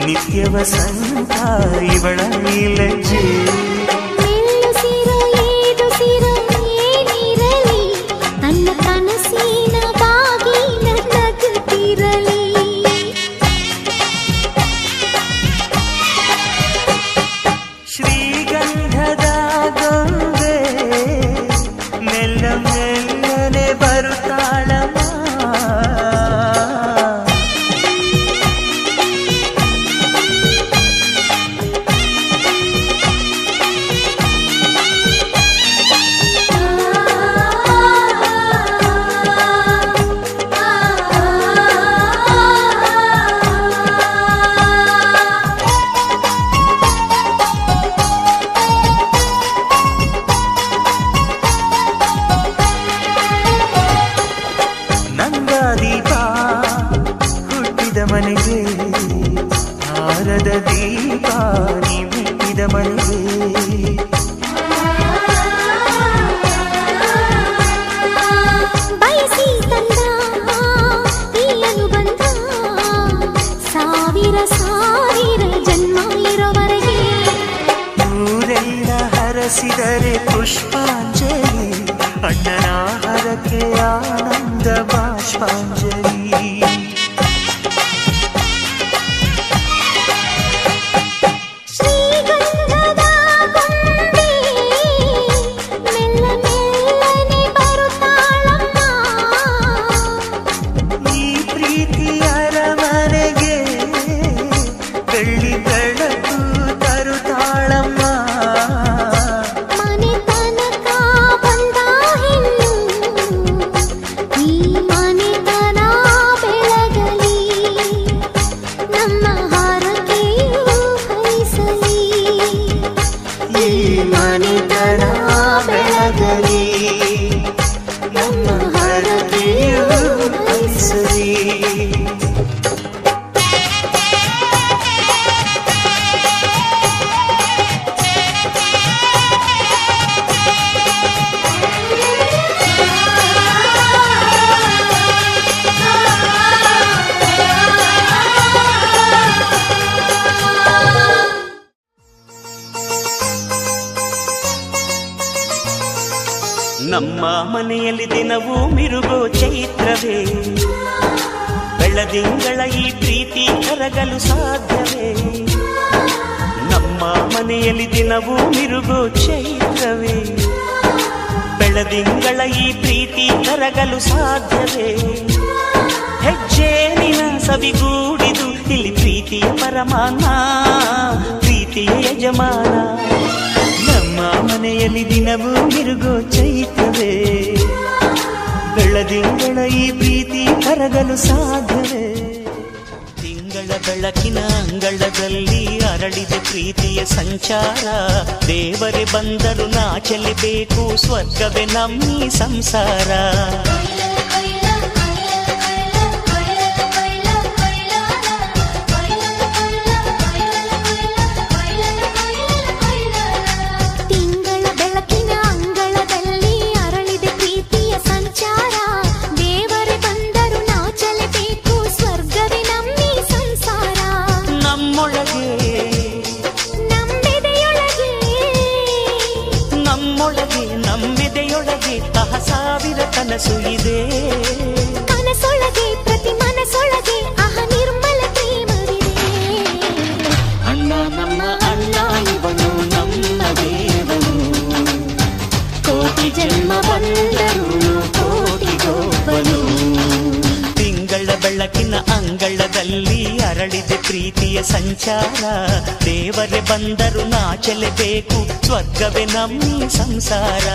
ನಿತ್ಯ ವಸಂತ ಇವಳ ಲಜ್ಜೆ. ಶ್ರೀಗಂಧದ ಗೊಂಬೆ ಮೆಲ್ಲ ಮೆಲ್ಲನೆ ಬರುತ್ತಾಳಮ್ಮ. ಮನೆಗೆ ಹಾರದ ದೀಪ ನಿಮಿಟ್ಟಿದ ಮನೆಗೆ ಬಯಸಿ ತಂದ ಈಯಲು ಬಂದ ಸಾವಿರ ಸಾವಿರ ಜನ್ಮ ಇರೋವರೆಗೆ ಊರೆಲ್ಲ ಹರಸಿದರೆ ಪುಷ್ಪಾಂಜಲಿ ಅಣ್ಣನ ಹರಕೆ ಆನಂದ ಬಾಷ್ಪಾಂಜಲಿ. ಮನೆತನ ಬೆಳಗಲಿ ನಮ್ಮ ಹರಕೆಯು ಫಲಿಸಲಿ. ನಮ್ಮ ಮನೆಯಲ್ಲಿ ದಿನವೂ ಮಿರುಗೋ ಚೈತ್ರವೇ, ಬೆಳದಿಂಗಳ ಈ ಪ್ರೀತಿ ಕರಗಲು ಸಾಧ್ಯವೇ? ನಮ್ಮ ಮನೆಯಲ್ಲಿ ದಿನವೂ ಮಿರುಗೋ ಚೈತ್ರವೇ, ಬೆಳದಿಂಗಳ ಈ ಪ್ರೀತಿ ಕರಗಲು ಸಾಧ್ಯವೇ? ಹೆಜ್ಜೇನಿನ ಸವಿಗೂಡಿದು ಇಲ್ಲಿ ಪ್ರೀತಿಯ ಪರಮಾನ, ಪ್ರೀತಿಯ ಯಜಮಾನ. ನಮ್ಮ ಮನೆಯಲ್ಲಿ ದಿನವೂ ಮಿರುಗೋ ಚೈತ್ರವೇ, ಬೆಳದಿಂಗಳ ಈ ಪ್ರೀತಿ ಕರಗಲು ಸಾಧ್ಯವೇ? ತಿಂಗಳ ಬೆಳಕಿನ ಅಂಗಳದಲ್ಲಿ ಅರಳಿದ ಪ್ರೀತಿಯ ಸಂಚಾರ, ದೇವರೇ ಬಂದರು ನಾಚಲಿಬೇಕು, ಸ್ವರ್ಗವೇ ನಮ್ಮಿ ಸಂಸಾರ. ನಮ್ಮೆದೆಯೊಳಗೆ ಸಾವಿರ ಕನಸು ಇದೆ, ಕನಸೊಳಗೆ ಪ್ರತಿ ಮನಸೊಳಗೆ ನಿರ್ಮಲ ಪ್ರೇಮವಿದೆ. ಅಣ್ಣ ನಮ್ಮ ಅಣ್ಣ ಇವನು ನಮ್ಮ ದೇವನು, ಕೋಟಿ ಜನ್ಮ ಬಂದರು ಕೋಟಿಗೊಬ್ಬನು. ತಿಂಗಳ ಬೆಳಕಿನ ಅಂಗಳದಲ್ಲಿ ಅರಳಿದೆ ಪ್ರೀತಿಯ ಸಂಚಾರ, ದೇವರೇ ಬಂದರು ನಾಚಲೇಬೇಕು, ಸ್ವರ್ಗವೇ ನಮ್ಮಿ ಸಂಸಾರ.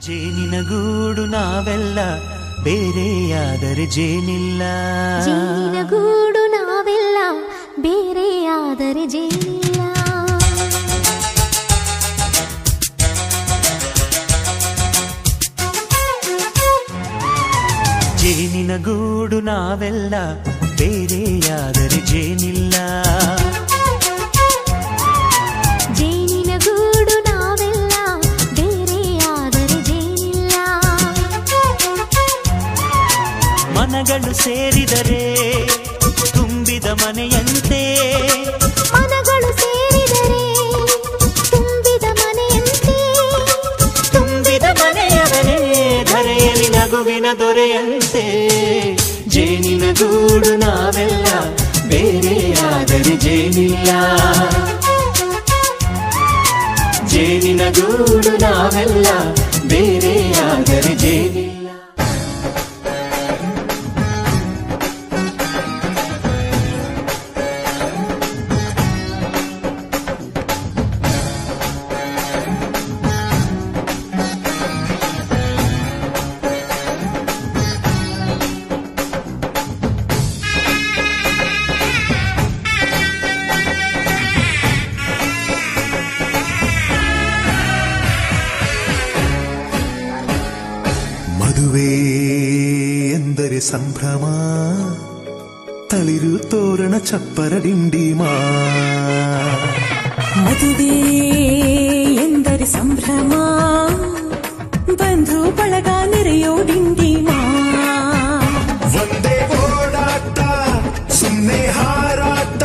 ಜೇನಿನ ಗೂಡು ನಾವೆಲ್ಲ, ಬೇರೆಯಾದರೆ ಜೇನಿಲ್ಲ. ಜೇನಿನ ಗೂಡು ನಾವೆಲ್ಲ, ಬೇರೆಯಾದರೆ ಜೇನಿಲ್ಲ. ಜೇನಿನ ಗೂಡು ನಾವೆಲ್ಲ, ಬೇರೆಯಾದರೆ ಜೇನಿಲ್ಲ. ಜೇನಿನ ಗೂಡು ನಾವೆಲ್ಲ, ಸೇರಿದರೆ ತುಂಬಿದ ಮನೆಯಂತೆ ಮನಗಳು ಸೇರಿದರೆ ತುಂಬಿದ ಮನೆಯಂತೆ ತುಂಬಿದ ಮನೆಯವರೇ ಧರೆಯಲ್ಲಿ ನಗುವಿನ ದೊರೆಯಂತೆ ಜೇನಿನ ಗೂಡು ನಾವೆಲ್ಲ ಬೇರೆಯಾದರೆ ಜೇನಿಲ್ಲ ಜೇನಿನ ಗೂಡು ನಾವೆಲ್ಲ ಬೇರೆಯಾದರೆ ಜೇನಿಲ್ಲ ಮದುವೆ ಎಂದರೆ ಸಂಭ್ರಮ ತಳಿರು ತೋರಣ ಚಪ್ಪರ ಡಿಂಡಿಮಾ ಮದುವೆ ಎಂದರೆ ಸಂಭ್ರಮ ಬಂಧು ಬಳಗ ನೆರೆಯೋ ಡಿಂಡಿಮಾ ಒಂದೇ ಓಡಾಟ ಸುಮ್ಮನೆ ಹಾರಾಟ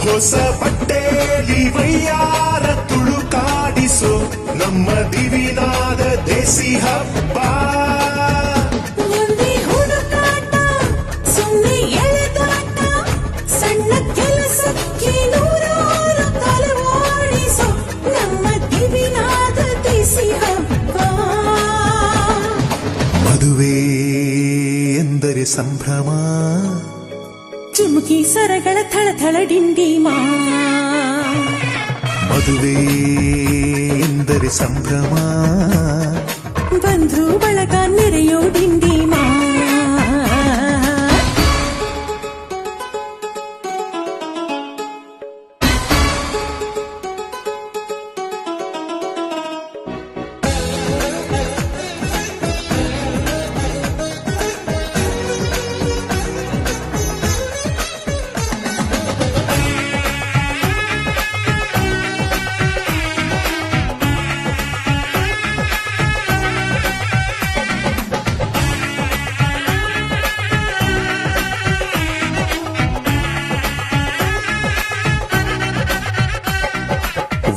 ಹೊಸ ಬಟ್ಟೆಲಿ ವೈಯಾರ ತುಳುಕಾಡಿಸೋ ನಮ್ಮ ದಿವಿನಾದ ದೇಸಿ ಹಬ್ಬ ಒಂದೇ ಹುಡುಕಾಟ ಸುಮ್ಮನೆ ಎಳೆದಾಟ ಸಣ್ಣ ಕೆಲಸಕ್ಕೆ ನೂರಾರು ತಲೆವಾಡಿಸೋ ನಮ್ಮ ದಿವಿನಾದ ದೇಸಿ ಹಬ್ಬ ಮದುವೆ ಎಂದರೆ ಸಂಭ್ರಮ ಚಿಮುಕಿ ಸರಗಳ ಥಳಥಳ ಡಿಂಡಿಮಾ ಮದುವೆ ಎಂದರೆ ಸಂಭ್ರಮ ಬಂಧು ಬಳಗ ನೆರೆಯೋ ಡಿಂಡಿಮಾ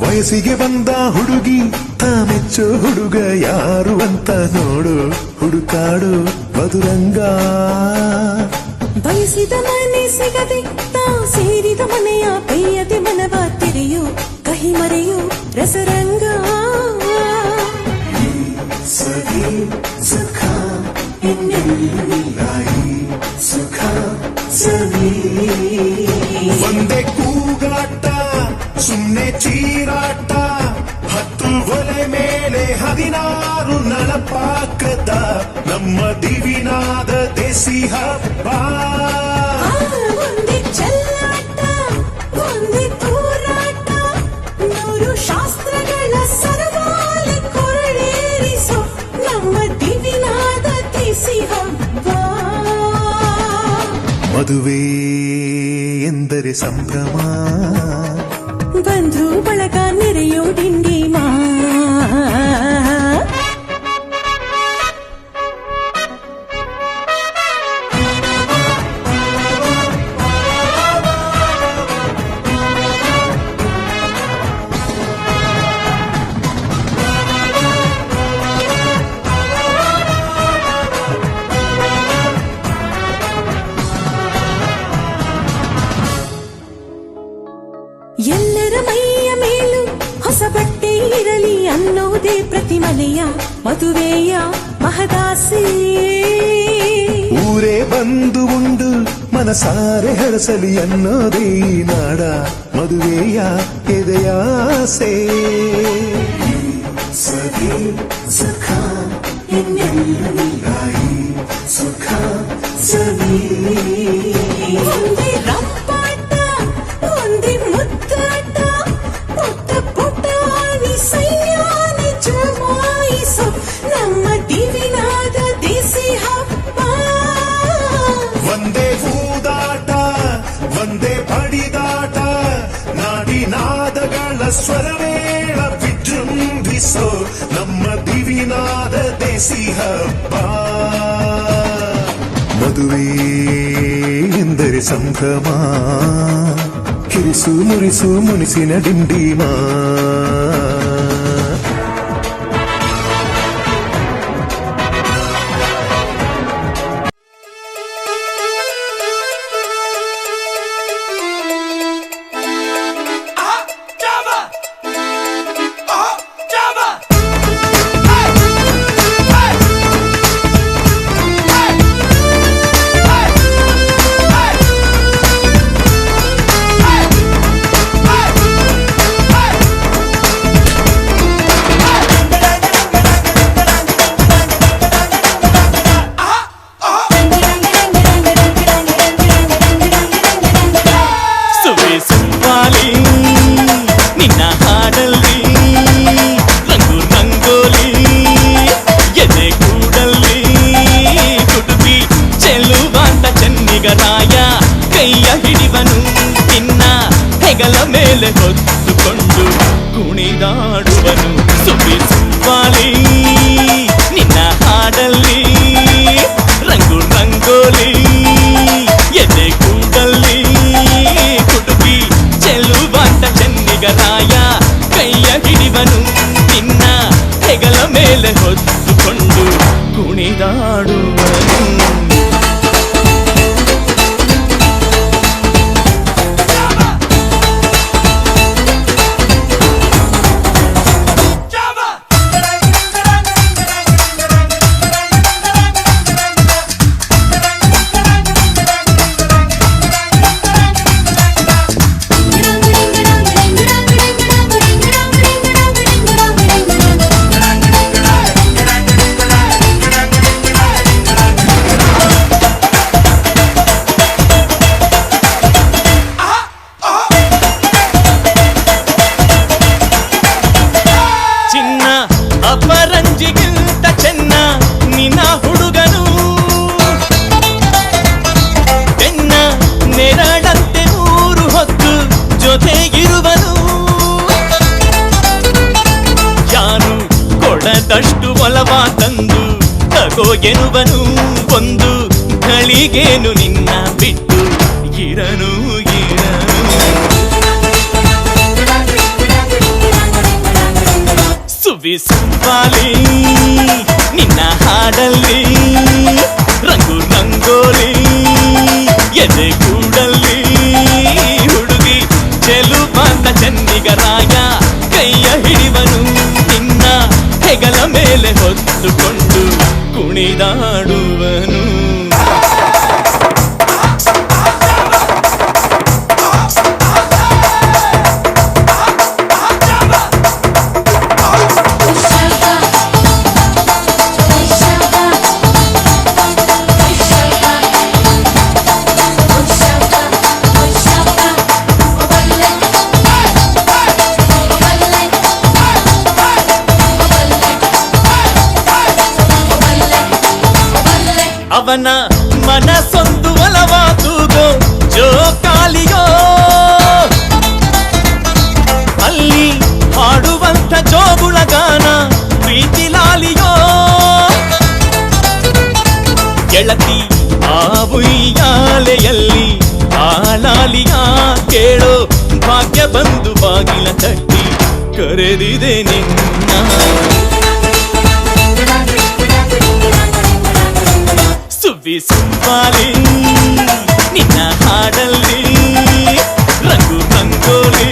ವಯಸ್ಸಿಗೆ ಬಂದ ಹುಡುಗಿ ಮೆಚ್ಚೋ ಹುಡುಗ ಯಾರು ಅಂತ ನೋಡು ಹುಡುಕಾಡು ಮಧುರಂಗ ಬಯಸಿದ ಮನೆ ಸಿಗದೆ ತಾ ಸೇರಿದ ಮನೆಯ ಪೈಯದೆ ಮನವ ತೆರೆಯು ಕಹಿ ಮರೆಯು ರಸರಂಗ ಸಖಿ ಸುಖ ಸುಖ ಸವಿ ಒಂದೇ ಕೂಗಾಟ ಸುಮ್ಮನೆ ಚೀರಾಟ ಹತ್ತು ಒಲೆ ಮೇಲೆ 16 ನಳಪಾಕದ ನಮ್ಮ ದಿವಿನಾದ ದೇಸಿ ಹಬ್ಬ ಒಂದೇ ಚೆಲ್ಲಾಟ ಒಂದೇ ತೂರಾಟ 100 ಶಾಸ್ತ್ರಗಳ ಸರವಾಲಿ ಕೊರಳೇರಿಸೋ ನಮ್ಮ ದಿವಿನಾದ ದೇಸಿ ಹಬ್ಬ ಮದುವೆ ಎಂದರೆ ಸಂಭ್ರಮ ಬಂಧು ಬಳಗ ನೆರೆಯೋ ಡಿಂಡಿಮಾ ಎಲ್ಲರ ಮೈಯ ಮೇಲೂ ಹೊಸ ಬಟ್ಟೆ ಇರಲಿ ಅನ್ನೋದೇ ಪ್ರತಿ ಮನೆಯ ಮದುವೆಯ ಮಹದಾಸೆ ಊರೇ ಬಂದು ಉಂಡು ಮನಸಾರೆ ಹರಸಲಿ ಅನ್ನೋದೇ ಈ ನಾಡ ಮದುವೆಯ ಎದೆಯಾಸೆ ಸವಿ ಸುಖ ಸುಖ ಸವಿ ಒಂದೇ ರಂಪಾಟ ಒಂದೇ ಮುದ್ದಾಟ ಪುಟ್ಟ ಪುಟ್ಟಾಣಿ ಸೈಯಾನಿ ಜಮಾಯಿಸೋ ನಮ್ಮ ದಿವಿನಾದ ದೇಸಿ ಹಬ್ಬ ಒಂದೇ ಹೂದಾಟ ಒಂದೇ ಬಡಿದಾಟ ನಾಡಿನಾದಗಳ ಸ್ವರವೇಳ ವಿಜೃಂಭಿಸೋ ನಮ್ಮ ದಿವಿನಾದ ದೇಸಿ ಹಬ್ಬ ಮದುವೆ ಬೇರೆ ಸಂಭ್ರಮ ಕಿರಿಸು ಮುರಿಸು ಮುನಿಸಿನ ಡಿಂಡಿಮಾ ನಿನ್ನ ಹಾಡಲ್ಲಿ ರಂಗು ರಂಗೋಲಿ ಎದೆ ಕೂಡಲ್ಲಿ ಕುಟುಕಿ ಚೆಲ್ಲುವಾಂತ ಚೆನ್ನಿಗರಾಯ ಕೈಯ ಹಿಡಿವನು ನಿನ್ನ ಹೆಗಲ ಮೇಲೆ ಹೊತ್ತುಕೊಂಡು ಕುಣಿದಾಡುವನು ಸುಬ್ಬಿ ಸುಬ್ಬಾಲಿ ನಿನ್ನ ಹಾಡಲ್ಲಿ ರಂಗು ರಂಗೋಲಿ ಎದೆ ಕೂಡಲ್ಲಿ ಕುಟುಕಿ ಚೆಲ್ಲುವಾಂತ ಚೆನ್ನಿಗರಾಯ ಕೈಯ ಹಿಡಿವನು ನಿನ್ನ ಹೆಗಲ ಮೇಲೆ ಹೊತ್ತುಕೊಂಡು ಕುಣಿದಾಡುವನು ಅಪರಂಜಿಗಿಂತ ಚೆನ್ನ ನಿನ್ನ ಹುಡುಗನು ಬೆನ್ನ ನೆರಳಂತೆ ಮೂರು ಹೊತ್ತು ಜೊತೆಗಿರುವನು ಯಾರು ಕೊಡದಷ್ಟು ಒಲವ ತಂದು ತಗೋ ಎನ್ನುವನು ಒಂದು ಗಳಿಗೇನು ನಿನ್ನ ಬಿಟ್ಟು ಇರನು ಸುವಿ ಸುಬ್ಬಾಲಿ ನಿನ್ನ ಹಾಡಲ್ಲಿ ರಂಗು ರಂಗೋಲಿ ಎದೆ ಕೂಡಲ್ಲಿ ಹುಡುಗಿ ಚೆಲುವಾಂತ ಚೆನ್ನಿಗರಾಯ ಕೈಯ ಹಿಡಿವನು ನಿನ್ನ ಹೆಗಲ ಮೇಲೆ ಹೊತ್ತುಕೊಂಡು ಕುಣಿದಾಡುವನು ಅವನ ಮನಸ್ಸೊಂದು ಒಲವಾದುಗೋ ಜೋಕಾಲಿಯೋ ಅಲ್ಲಿ ಹಾಡುವಂತ ಜೋಗುಳಗಾನ ಪ್ರೀತಿ ಲಾಲಿಯೋ ಗೆಳತಿ ಆ ಉಯ್ಯಾಲೆಯಲ್ಲಿ ಆಲಾಲಿಯ ಕೇಳೋ ಭಾಗ್ಯ ಬಂದು ಬಾಗಿಲ ತಟ್ಟಿ ಕರೆದಿದೆ ನಿನ್ನ ಸುಬ್ಬಿ ಸುಬ್ಬಾಲಿ ನಿನ್ನ ಹಾಡಲ್ಲಿ ರಂಗು ರಂಗೋಲಿ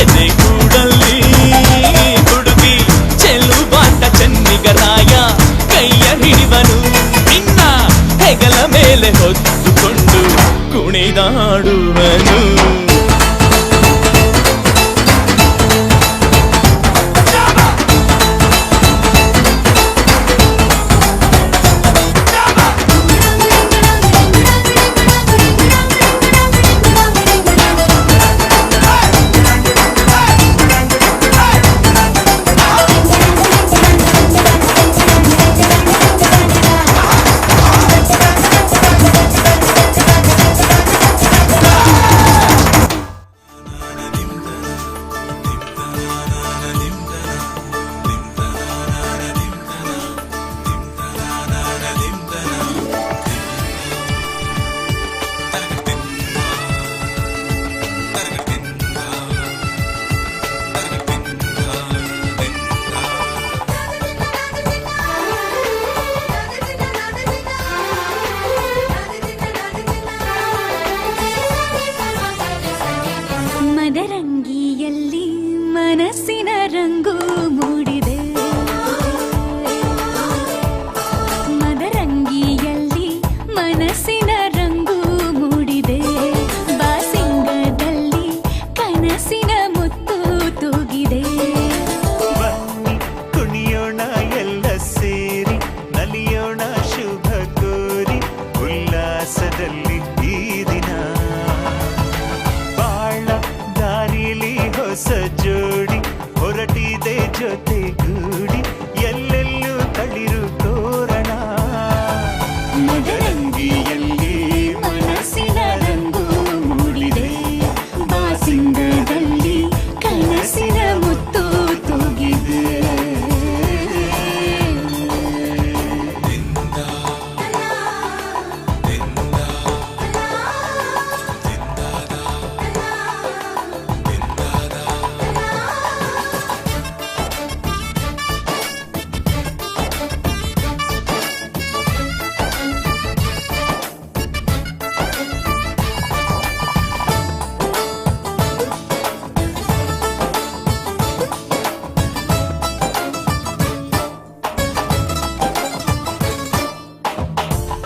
ಎದೆ ಕೂಡಲ್ಲಿ ಹುಡುಗಿ ಚೆಲ್ಲುವಾಂತ ಚೆನ್ನಿಗರಾಯ ಕೈಯ ಹಿಡಿವನು ನಿನ್ನ ಹೆಗಲ ಮೇಲೆ ಹೊತ್ತುಕೊಂಡು ಕುಣಿದಾಡುವನು ಹೊರಟಿದೆ ಜೊತೆಗೂಡಿ ಎಲ್ಲೆಲ್ಲೂ ತಳಿರು ತೋರಣ ಮದರಂಗಿಯಲ್ಲಿ ಮನಸ್ಸಿನ ರಂಗು ಮೂಡಿದೆ ಬಾಸಿಂಗದಲ್ಲಿ ಕನಸಿನ ಮುತ್ತು ತೂಗಿದೆ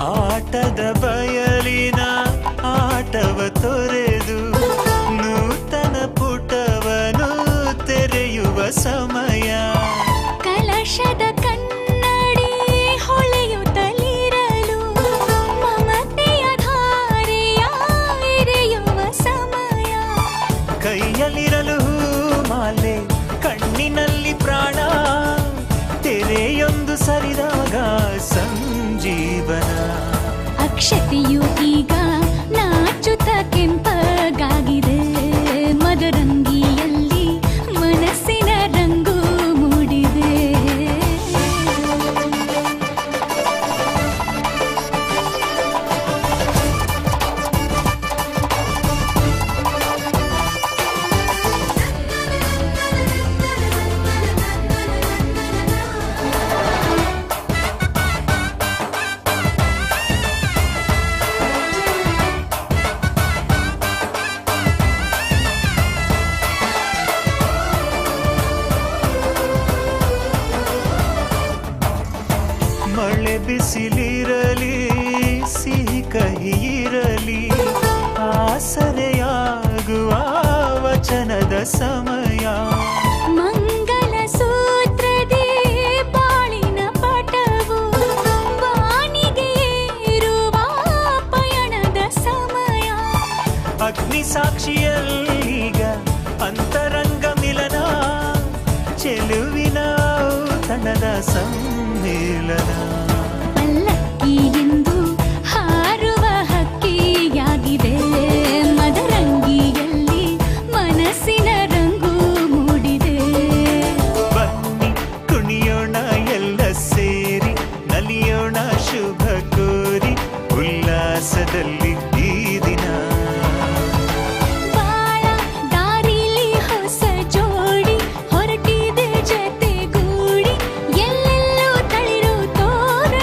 ಆಟದ ಬಯಲಿನ ಆಟವ ತೊರೆದು ನೂತನ ಪುಟವನು ತೆರೆಯುವ ಸಮಯ ಕಲಶದ ಕನ್ನಡಿ ಹೊಳೆಯುತ್ತಲಿರಲು ಮಮತೆಯ ಧಾರೆಯ ಎರೆಯುವ ಸಮಯ ಕೈಯಲ್ಲಿರಲು ಮಾಲೆ ಕಣ್ಣಿನಲ್ಲಿ ಪ್ರಾಣ ತೆರೆಯೊಂದು ಸರಿದಾಗ ಸಂಜೀವನ ಅಕ್ಷತೆಯು ಈಗ ನಾಚುತ್ತ ಕೆಂಪಗಾಗಿದೆ ಮದರಂಗಿಯಲ್ಲಿ ಮನಸ್ಸಿನ ರಂಗು ಮೂಡಿದೆ ಮಳೆ ಬಿಸಿಲಿರಲಿ ಸಿಹಿ ಕಹಿ ಇರಲಿ ಆಸರೆಯಾಗುವ ವಚನದ ಸಮಯ ಮಂಗಲ ಸೂತ್ರದೇ ಬಾಳಿನ ಪಟವು ವಾಣಿಗೆ ಏರುವ ಪಯಣದ ಸಮಯ ಅಗ್ನಿ ಸಾಕ್ಷಿಯಲ್ಲೀಗ ಅಂತರಂಗ ಮಿಲನ ಚೆಲುವಿನ ಔತಣದ ಸಮ್ಮೇಳನ ಪಲ್ಲಕ್ಕಿ ಎಂದು ಹಾರುವ ಹಕ್ಕಿಯಾಗಿದೆ ಮದರಂಗಿಯಲ್ಲಿ ಮನಸ್ಸಿನ ರಂಗು ಮೂಡಿದೆ ಬನ್ನಿ ಕುಣಿಯೋಣ ಎಲ್ಲ ಸೇರಿ ನಲಿಯೋಣ ಶುಭ ಕೋರಿ ಉಲ್ಲಾಸದಲ್ಲಿ ಈ ದಿನ ಬಾಳ ದಾರಿಲಿ ಹೊಸ ಜೋಡಿ ಹೊರಟಿದೆ ಜೊತೆಗೂಡಿ ಎಲ್ಲೆಲ್ಲೂ ತಳಿರು ತೋರಣ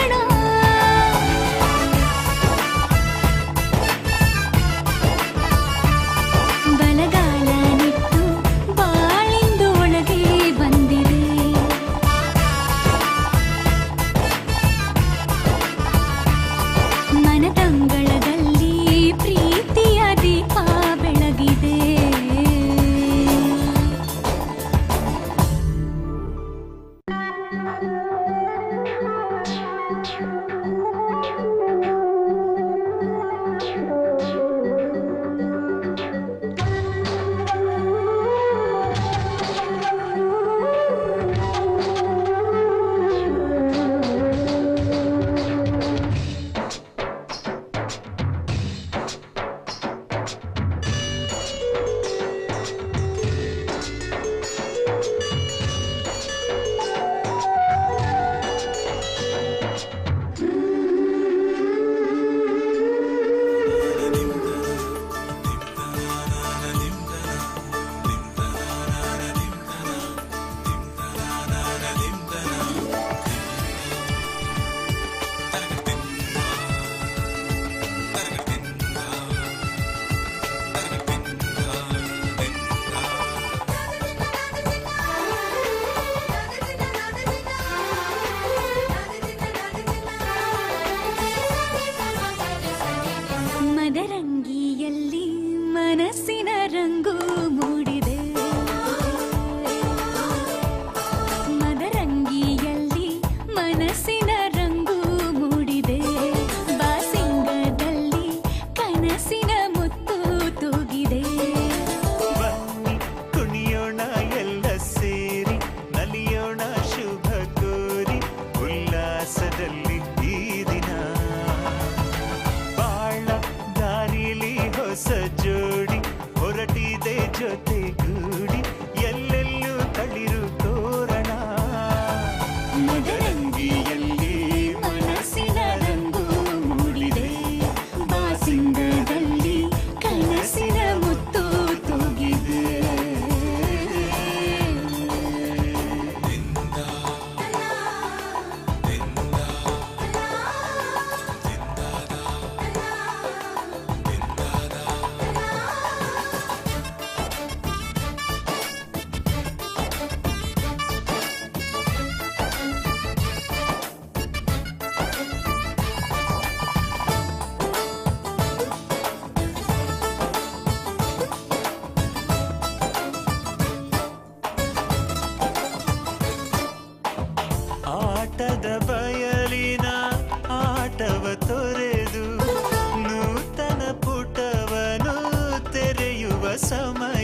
ಸಮಯ